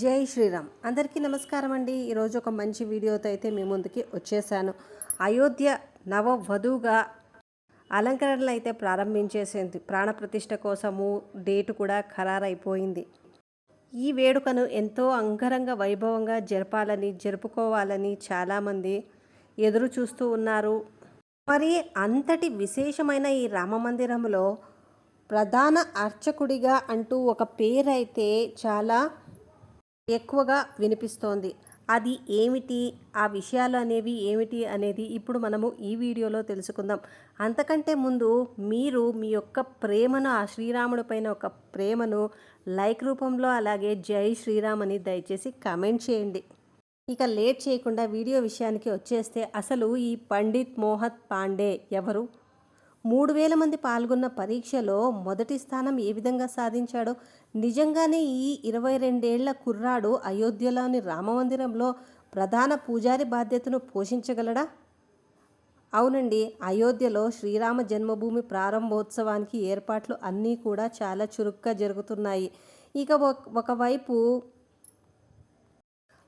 జై శ్రీరామ్. అందరికీ నమస్కారం అండి. ఈరోజు ఒక మంచి వీడియోతో అయితే మీ ముందుకి వచ్చేసాను. అయోధ్య నవవధువుగా అలంకరణలు అయితే ప్రారంభించేసింది. ప్రాణప్రతిష్ఠ కోసము డేటు కూడా ఖరారైపోయింది. ఈ వేడుకను ఎంతో అంగరంగ వైభవంగా జరుపుకోవాలని చాలామంది ఎదురు చూస్తూ ఉన్నారు. మరి అంతటి విశేషమైన ఈ రామమందిరంలో ప్రధాన అర్చకుడిగా అంటూ ఒక పేరైతే చాలా ఎక్కువగా వినిపిస్తోంది. అది ఏమిటి, ఆ విషయాలు అనేవి ఏమిటి అనేది ఇప్పుడు మనము ఈ వీడియోలో తెలుసుకుందాం. అంతకంటే ముందు మీరు మీ యొక్క ప్రేమను, ఆ శ్రీరాముడి పైన ఒక ప్రేమను లైక్ రూపంలో, అలాగే జై శ్రీరామ్ అని దయచేసి కామెంట్ చేయండి. ఇక లేట్ చేయకుండా వీడియో విషయానికి వచ్చేస్తే, అసలు ఈ పండిత్ మోహిత్ పాండే ఎవరు? 3000 మంది పాల్గొన్న పరీక్షలో మొదటి స్థానం ఏ విధంగా సాధించాడో, నిజంగానే ఈ 22 ఏళ్ల కుర్రాడు అయోధ్యలోని రామమందిరంలో ప్రధాన పూజారి బాధ్యతను పోషించగలడా? అవునండి, అయోధ్యలో శ్రీరామ జన్మభూమి ప్రారంభోత్సవానికి ఏర్పాట్లు అన్నీ కూడా చాలా చురుగ్గా జరుగుతున్నాయి. ఇక ఒకవైపు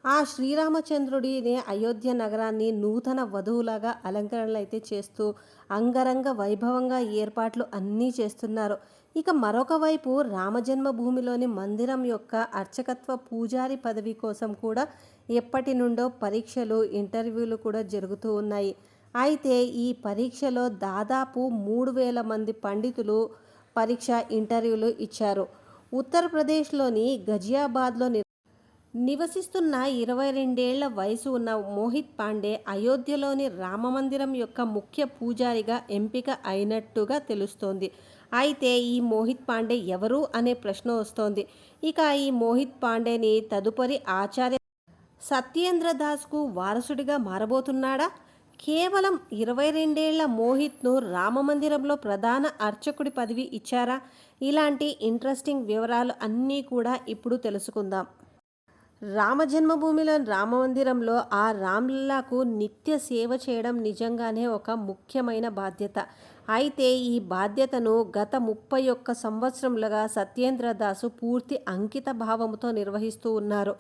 ఆ శ్రీరామచంద్రుడిని అయోధ్య నగరాన్ని నూతన వధువులాగా అలంకరణలు అయితే చేస్తూ అంగరంగ వైభవంగా ఏర్పాట్లు అన్నీ చేస్తున్నారు. ఇక మరొక వైపు రామజన్మభూమిలోని మందిరం యొక్క అర్చకత్వ పూజారి పదవి కోసం కూడా ఎప్పటి నుండో పరీక్షలు, ఇంటర్వ్యూలు కూడా జరుగుతూ ఉన్నాయి. అయితే ఈ పరీక్షలో దాదాపు 3000 మంది పండితులు పరీక్ష, ఇంటర్వ్యూలు ఇచ్చారు. ఉత్తరప్రదేశ్లోని గజియాబాద్లో నివసిస్తున్న 22 ఏళ్ల వయసు ఉన్న మోహిత్ పాండే అయోధ్యలోని రామమందిరం యొక్క ముఖ్య పూజారిగా ఎంపిక అయినట్టుగా తెలుస్తోంది. అయితే ఈ మోహిత్ పాండే ఎవరు అనే ప్రశ్న వస్తోంది. ఇక ఈ మోహిత్ పాండేని తదుపరి ఆచార్య సత్యేంద్ర దాస్కు వారసుడిగా మారబోతున్నాడా? కేవలం 22 ఏళ్ల మోహిత్ను రామమందిరంలో ప్రధాన అర్చకుడి పదవి ఇచ్చారా? ఇలాంటి ఇంట్రెస్టింగ్ వివరాలు అన్నీ కూడా ఇప్పుడు తెలుసుకుందాం. రామజన్మభూమిలోని రామమందిరంలో ఆ రామ్లల్లాకు నిత్య సేవ చేయడం నిజంగానే ఒక ముఖ్యమైన బాధ్యత. అయితే ఈ బాధ్యతను గత 31 సంవత్సరములుగా సత్యేంద్ర దాసు పూర్తి అంకిత భావముతో నిర్వహిస్తూ ఉన్నారు.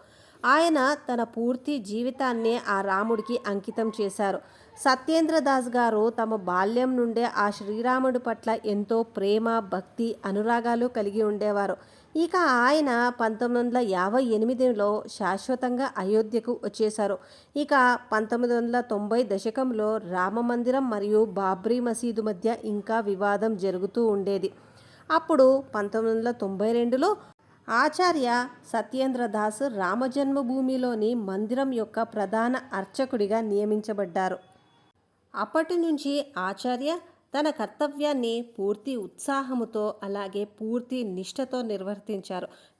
ఆయన తన పూర్తి జీవితాన్నే ఆ రాముడికి అంకితం చేశారు. సత్యేంద్ర దాస్ గారు తమ బాల్యం నుండే ఆ శ్రీరాముడి పట్ల ఎంతో ప్రేమ, భక్తి, అనురాగాలు కలిగి ఉండేవారు. ఇక ఆయన 1958లో శాశ్వతంగా అయోధ్యకు వచ్చేశారు. ఇక 1990 దశకంలో రామమందిరం మరియు బాబ్రీ మసీదు మధ్య ఇంకా వివాదం జరుగుతూ ఉండేది. అప్పుడు 1992లో ఆచార్య సత్యేంద్ర దాస్ రామజన్మభూమిలోని మందిరం యొక్క ప్రధాన అర్చకుడిగా నియమించబడ్డారు. అప్పటి నుంచి ఆచార్య తన కర్తవ్యాన్ని పూర్తి ఉత్సాహముతో, అలాగే పూర్తి నిష్ఠతో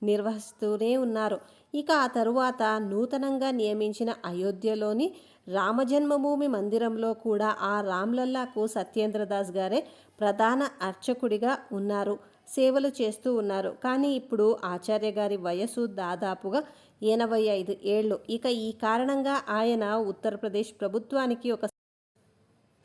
నిర్వహిస్తూనే ఉన్నారు. ఇక ఆ తరువాత నూతనంగా నియమించిన అయోధ్యలోని రామజన్మభూమి మందిరంలో కూడా ఆ రామ్లల్లాకు సత్యేంద్రదాస్ గారే ప్రధాన అర్చకుడిగా ఉన్నారు, సేవలు చేస్తూ ఉన్నారు. కానీ ఇప్పుడు ఆచార్య గారి వయసు దాదాపుగా 85 ఏళ్ళు. ఇక ఈ కారణంగా ఆయన ఉత్తరప్రదేశ్ ప్రభుత్వానికి ఒక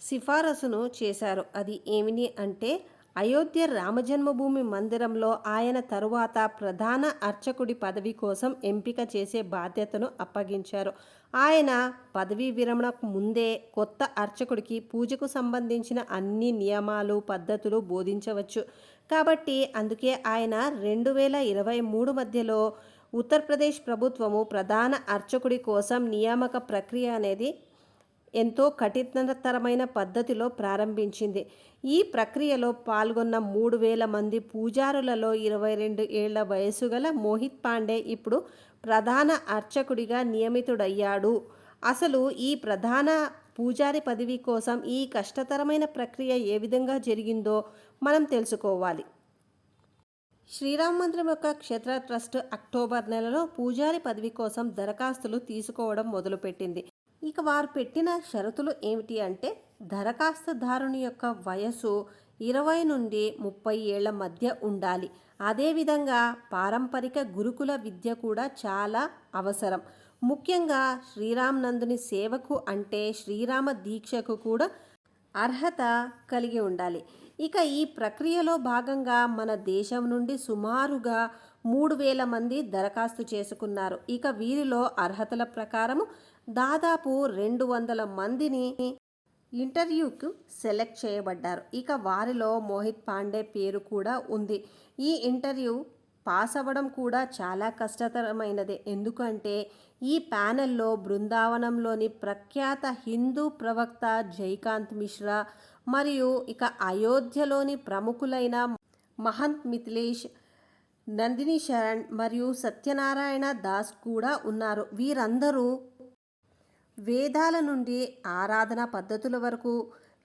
సిఫారసును చేశారు. అది ఏమిటి అంటే, అయోధ్య రామజన్మభూమి మందిరంలో ఆయన తరువాత ప్రధాన అర్చకుడి పదవి కోసం ఎంపిక చేసే బాధ్యతను అప్పగించారు. ఆయన పదవీ విరమణకు ముందే కొత్త అర్చకుడికి పూజకు సంబంధించిన అన్ని నియమాలు, పద్ధతులు బోధించవచ్చు. కాబట్టి అందుకే ఆయన 2023 మధ్యలో ఉత్తరప్రదేశ్ ప్రభుత్వము ప్రధాన అర్చకుడి కోసం నియామక ప్రక్రియ అనేది ఎంతో కఠినతరమైన పద్ధతిలో ప్రారంభించింది. ఈ ప్రక్రియలో పాల్గొన్న 3000 మంది పూజారులలో 22 ఏళ్ల వయసు గల మోహిత్ పాండే ఇప్పుడు ప్రధాన అర్చకుడిగా నియమితుడయ్యాడు. అసలు ఈ ప్రధాన పూజారి పదవి కోసం ఈ కష్టతరమైన ప్రక్రియ ఏ విధంగా జరిగిందో మనం తెలుసుకోవాలి. శ్రీరామ మందిరం యొక్క క్షేత్ర ట్రస్ట్ అక్టోబర్ నెలలో పూజారి పదవి కోసం దరఖాస్తులు తీసుకోవడం మొదలుపెట్టింది. ఇక వారు పెట్టిన షరతులు ఏమిటి అంటే, దరఖాస్తుదారుని యొక్క వయసు 20 నుండి 30 ఏళ్ల మధ్య ఉండాలి. అదేవిధంగా పారంపరిక గురుకుల విద్య కూడా చాలా అవసరం. ముఖ్యంగా శ్రీరామ్ నందుని సేవకు అంటే శ్రీరామ దీక్షకు కూడా అర్హత కలిగి ఉండాలి. ఇక ఈ ప్రక్రియలో భాగంగా మన దేశం నుండి సుమారుగా 3,000 మంది దరఖాస్తు చేసుకున్నారు. ఇక వీరిలో అర్హతల ప్రకారం దాదాపు 200 మందిని ఇంటర్వ్యూకు సెలెక్ట్ చేయబడ్డారు. ఇక వారిలో మోహిత్ పాండే పేరు కూడా ఉంది. ఈ ఇంటర్వ్యూ పాస్ అవ్వడం కూడా చాలా కష్టతరమైనదే. ఎందుకంటే ఈ ప్యానెల్లో బృందావనంలోని ప్రఖ్యాత హిందూ ప్రవక్త జైకాంత్ మిశ్రా మరియు ఇక అయోధ్యలోని ప్రముఖులైన మహంత్ మిథిలేష్, నందిని శరణ్ మరియు సత్యనారాయణ దాస్ కూడా ఉన్నారు. వీరందరూ వేదాల నుండి ఆరాధన పద్ధతుల వరకు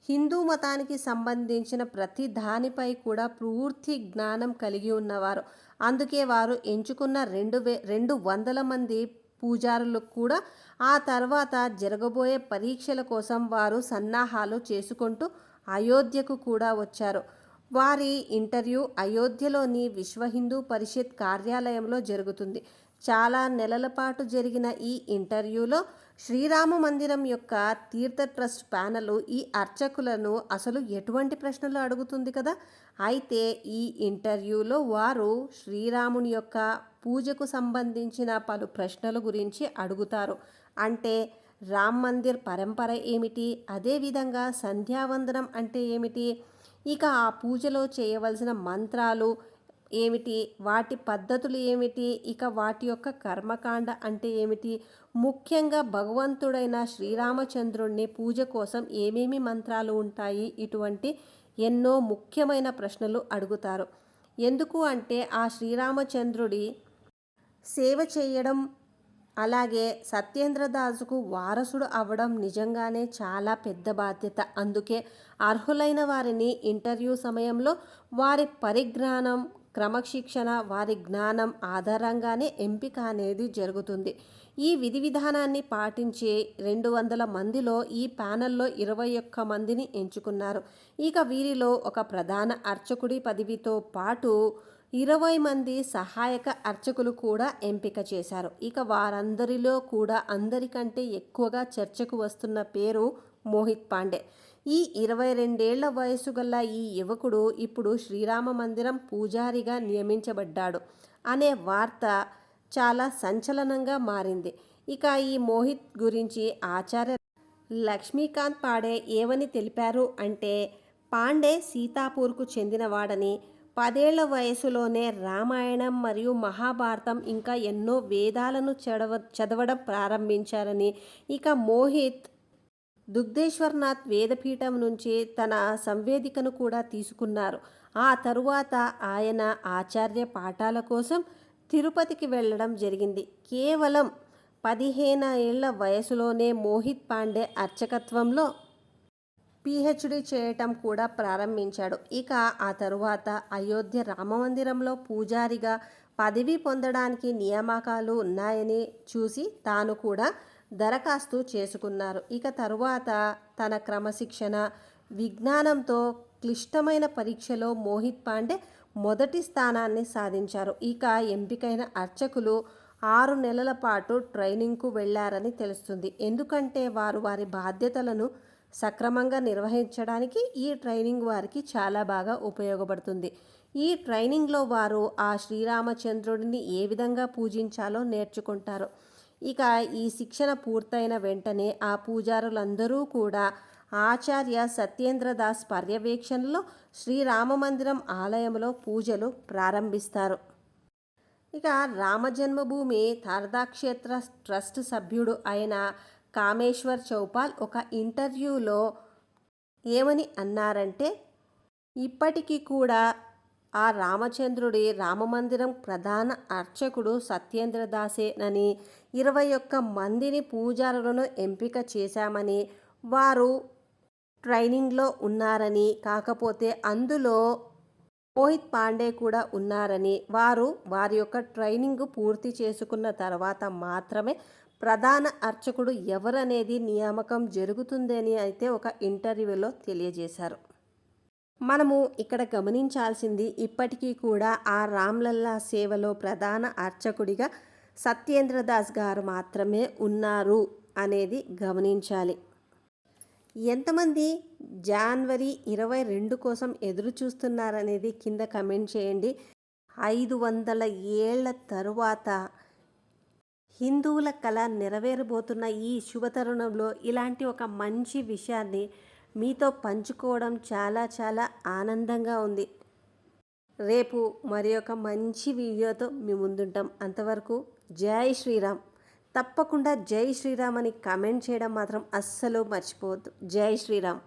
హిందూ మతానికి సంబంధించిన ప్రతి దానిపై కూడా పూర్తి జ్ఞానం కలిగి ఉన్నవారు. అందుకే వారు ఎంచుకున్న 200 మంది పూజారులకు కూడా ఆ తర్వాత జరగబోయే పరీక్షల కోసం వారు సన్నాహాలు చేసుకుంటూ అయోధ్యకు కూడా వచ్చారు. వారి ఇంటర్వ్యూ అయోధ్యలోని విశ్వ హిందూ పరిషత్ కార్యాలయంలో జరుగుతుంది. చాలా నెలల పాటు జరిగిన ఈ ఇంటర్వ్యూలో శ్రీరామ మందిరం యొక్క తీర్థ ట్రస్ట్ ప్యానెల్ ఈ అర్చకులను అసలు ఎటువంటి ప్రశ్నలు అడుగుతుంది కదా. అయితే ఈ ఇంటర్వ్యూలో వారు శ్రీరాముని యొక్క పూజకు సంబంధించిన పలు ప్రశ్నల గురించి అడుగుతారు. అంటే రామ్ మందిర్ పరంపర ఏమిటి, అదేవిధంగా సంధ్యావందనం అంటే ఏమిటి, ఇక ఆ పూజలో చేయవలసిన మంత్రాలు ఏమిటి, వాటి పద్ధతులు ఏమిటి, ఇక వాటి యొక్క కర్మకాండ అంటే ఏమిటి, ముఖ్యంగా భగవంతుడైన శ్రీరామచంద్రుణ్ణి పూజ కోసం ఏమేమి మంత్రాలు ఉంటాయి, ఇటువంటి ఎన్నో ముఖ్యమైన ప్రశ్నలు అడుగుతారు. ఎందుకు అంటే ఆ శ్రీరామచంద్రుడి సేవ చేయడం, అలాగే సత్యేంద్రదాసుకు వారసుడు అవ్వడం నిజంగానే చాలా పెద్ద బాధ్యత. అందుకే అర్హులైన వారిని ఇంటర్వ్యూ సమయంలో వారి పరిజ్ఞానం, క్రమశిక్షణ, వారి జ్ఞానం ఆధారంగానే ఎంపిక అనేది జరుగుతుంది. ఈ విధి విధానాన్ని పాటించే 200 మందిలో ఈ ప్యానెల్లో 21 మందిని ఎంచుకున్నారు. ఇక వీరిలో ఒక ప్రధాన అర్చకుడి పదవితో పాటు 20 మంది సహాయక అర్చకులు కూడా ఎంపిక చేశారు. ఇక వారందరిలో కూడా అందరికంటే ఎక్కువగా చర్చకు వస్తున్న పేరు మోహిత్ పాండే. ఈ 22 ఏళ్ల వయసు గల ఈ యువకుడు ఇప్పుడు శ్రీరామ మందిరం పూజారిగా నియమించబడ్డాడు అనే వార్త చాలా సంచలనంగా మారింది. ఇక ఈ మోహిత్ గురించి ఆచార్య లక్ష్మీకాంత్ పాండే ఏమని తెలిపారు అంటే, పాండే సీతాపూర్కు చెందినవాడని, 10 ఏళ్ల వయసులోనే రామాయణం మరియు మహాభారతం ఇంకా ఎన్నో వేదాలను చదవడం ప్రారంభించారని, ఇక మోహిత్ దుగ్ధేశ్వర్నాథ్ వేదపీఠం నుంచి తన సంవేదికను కూడా తీసుకున్నారు. ఆ తరువాత ఆయన ఆచార్య పాఠాల కోసం తిరుపతికి వెళ్ళడం జరిగింది. కేవలం 15 ఏళ్ల వయసులోనే మోహిత్ పాండే అర్చకత్వంలో పిహెచ్డి చేయటం కూడా ప్రారంభించాడు. ఇక ఆ తరువాత అయోధ్య రామమందిరంలో పూజారిగా పదవి పొందడానికి నియామకాలు ఉన్నాయని చూసి తాను కూడా దరఖాస్తు చేసుకున్నారు. ఇక తరువాత తన క్రమశిక్షణ, విజ్ఞానంతో క్లిష్టమైన పరీక్షలో మోహిత్ పాండే మొదటి స్థానాన్ని సాధించారు. ఇక ఎంపికైన అర్చకులు 6 నెలల పాటు ట్రైనింగ్కు వెళ్లారని తెలుస్తుంది. ఎందుకంటే వారు వారి బాధ్యతలను సక్రమంగా నిర్వహించడానికి ఈ ట్రైనింగ్ వారికి చాలా బాగా ఉపయోగపడుతుంది. ఈ ట్రైనింగ్లో వారు ఆ శ్రీరామచంద్రుడిని ఏ విధంగా పూజించాలో నేర్చుకుంటారు. ఇక ఈ శిక్షణ పూర్తయిన వెంటనే ఆ పూజారులందరూ కూడా ఆచార్య సత్యేంద్రదాస్ పర్యవేక్షణలో శ్రీరామమందిరం ఆలయంలో పూజలు ప్రారంభిస్తారు. ఇక రామజన్మభూమి తీర్థక్షేత్ర ట్రస్ట్ సభ్యుడు అయిన కామేశ్వర్ చౌపాల్ ఒక ఇంటర్వ్యూలో ఏమని అన్నారంటే, ఇప్పటికీ కూడా ఆ రామచంద్రుడి రామమందిరం ప్రధాన అర్చకుడు సత్యేంద్రదాసేనని, 21 మందిని పూజారులను ఎంపిక చేశామని, వారు ట్రైనింగ్లో ఉన్నారని, కాకపోతే అందులో మోహిత్ పాండే కూడా ఉన్నారని, వారు వారి యొక్క ట్రైనింగ్ పూర్తి చేసుకున్న తర్వాత మాత్రమే ప్రధాన అర్చకుడు ఎవరనేది నియామకం జరుగుతుందని అయితే ఒక ఇంటర్వ్యూలో తెలియజేశారు. మనము ఇక్కడ గమనించాల్సింది, ఇప్పటికీ కూడా ఆ రామ్లల్లా సేవలో ప్రధాన అర్చకుడిగా సత్యేంద్రదాస్ గారు మాత్రమే ఉన్నారు అనేది గమనించాలి. ఎంతమంది జనవరి 22 కోసం ఎదురు చూస్తున్నారనేది కింద కమెంట్ చేయండి. 500 ఏళ్ల తరువాత హిందువుల కళ నెరవేరబోతున్న ఈ శుభతరుణంలో ఇలాంటి ఒక మంచి విషయాన్ని మీతో పంచుకోవడం చాలా చాలా ఆనందంగా ఉంది. రేపు మరి ఒక మంచి వీడియోతో మీ ముందుంటాం. అంతవరకు జై శ్రీరామ్. తప్పకుండా జై శ్రీరామ్ అని కామెంట్ చేయడం మాత్రం అస్సలు మర్చిపోవద్దు. జై శ్రీరామ్.